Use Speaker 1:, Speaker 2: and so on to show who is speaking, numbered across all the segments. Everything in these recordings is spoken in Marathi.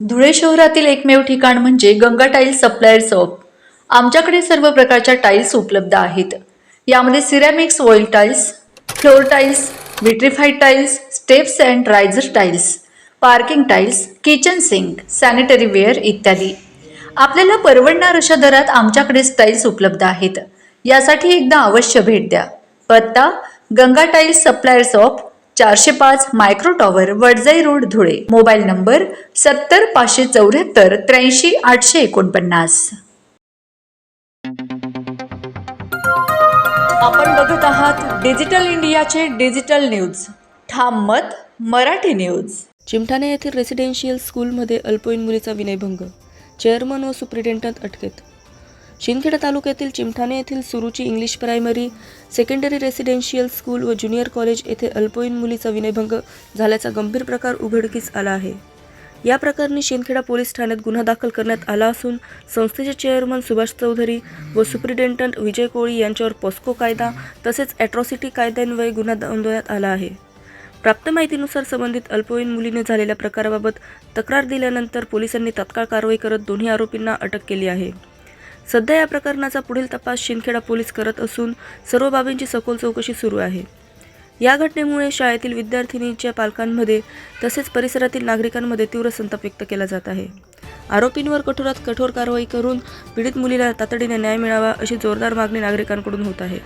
Speaker 1: धुळे शहरातील एकमेव ठिकाण म्हणजे गंगा टाइल्स सप्लायर शॉप। आमच्याकडे सर्व प्रकारच्या टाइल्स उपलब्ध आहेत। यामध्ये ceramics, oil tiles, floor tiles, vitrified tiles, steps and riser tiles, parking tiles, kitchen sink, sanitary ware इत्यादी। आपल्याला परवडणार अशा दरात आमच्याकडे टाइल्स उपलब्ध आहेत। यासाठी एकदा अवश्य भेट द्या। पत्ता Ganga tiles supplier shop, 405 micro tower, Wadjai road, Dhule. Mobile number 70 574 83 849। आपण बघत आहात डिजिटल इंडियाचे डिजिटल न्यूज। ठाम मत मराठी न्यूज।
Speaker 2: चिमठाणे येथील रेसिडेन्शियल स्कूलमध्ये अल्पवयीन मुलीचा विनयभंग, चेअरमन व सुप्रिटेंडंट अटकेत। शिंदखेडा तालुक्यातील चिमठाणे येथील Suruchi English primary secondary residential school व ज्युनियर कॉलेज येथे अल्पवयीन मुलीचा विनयभंग झाल्याचा गंभीर प्रकार उघडकीस आला आहे। या प्रकरणी शिंदखेडा पोलीस ठाण्यात गुन्हा दाखल करण्यात आला असून संस्थेचे चेअरमन सुभाष चौधरी व सुप्रिटेंडंट विजय कोळी यांच्यावर पॉस्को कायदा तसेच ॲट्रॉसिटी कायद्यान्वये गुन्हा नोंदवण्यात आला आहे। प्राप्त माहितीनुसार संबंधित अल्पवयीन मुलीने झालेल्या प्रकाराबाबत तक्रार दिल्यानंतर पोलिसांनी तात्काळ कारवाई करत दोन्ही आरोपींना अटक केली आहे। सध्या या प्रकरणाचा पुढील तपास शिंदखेडा पोलीस करत असून सर्व बाबींची सखोल चौकशी सुरू आहे। या घटनेमुळे शाळेतील विद्यार्थिनींच्या पालकांमध्ये तसेच परिसरातील नागरिकांमध्ये तीव्र संताप व्यक्त केला जात आहे। आरोपींवर कठोरात कठोर कारवाई करून पीडित मुलीला तातडीने न्याय मिळावा अशी जोरदार मागणी नागरिकांकडून होत आहे।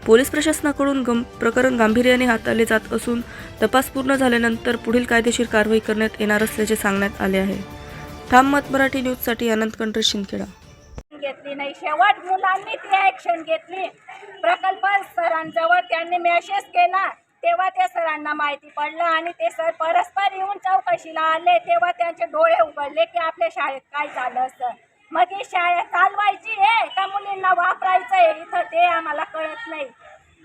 Speaker 2: पोलीस प्रशासनाकडून प्रकरण गांभीर्याने हाताळले जात असून तपास पूर्ण झाल्यानंतर पुढील कायदेशीर कारवाई करण्यात येणार असल्याचे सांगण्यात आले आहे। ठाम मत मराठी न्यूजसाठी आनंद कंट्रे, शिंदखेडा।
Speaker 3: घेतली नाही, शेवट मुलांनी ती ॲक्शन घेतली। प्रकल्प सरांजवळ त्यांनी मेसेज केला, तेव्हा त्या सरांना माहिती पडलं आणि ते सर परस्पर येऊन चौकशीला आले। तेव्हा त्यांचे डोळे उघडले की आपल्या शाळेत काय झालं असतं। मग ही शाळा चालवायची आहे का मुलींना वापरायचं आहे इथं ते आम्हाला कळत नाही।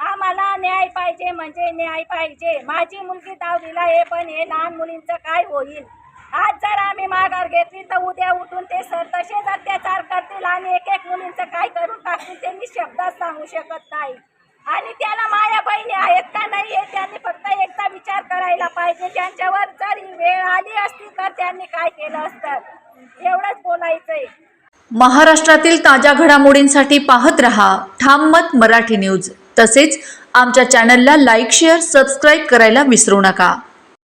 Speaker 3: आम्हाला न्याय पाहिजे म्हणजे न्याय पाहिजे। माझी मुलगी 10वीला आहे, पण हे लहान मुलींचं काय होईल? आज जर आम्ही माघार घेतली तर उद्या उठून ते सर तसेच अत्याचार करतील आणि एक एक मुलींचं काय करून टाकतील ते मी शब्दात सांगू शकत नाही। आणि त्याला माया बहिणी आहेत का नाही हे त्यांनी फक्त एकदा विचार करायला पाहिजे। त्यांच्यावर जर ही वेळ आली असती तर त्यांनी काय केलं असतं, एवढंच बोलायचंय।
Speaker 1: महाराष्ट्रातील ताज्या घडामोडींसाठी पाहत रहा ठाम मत मराठी न्यूज। तसेच आमच्या चॅनलला लाईक, शेअर, सबस्क्राईब करायला विसरू नका।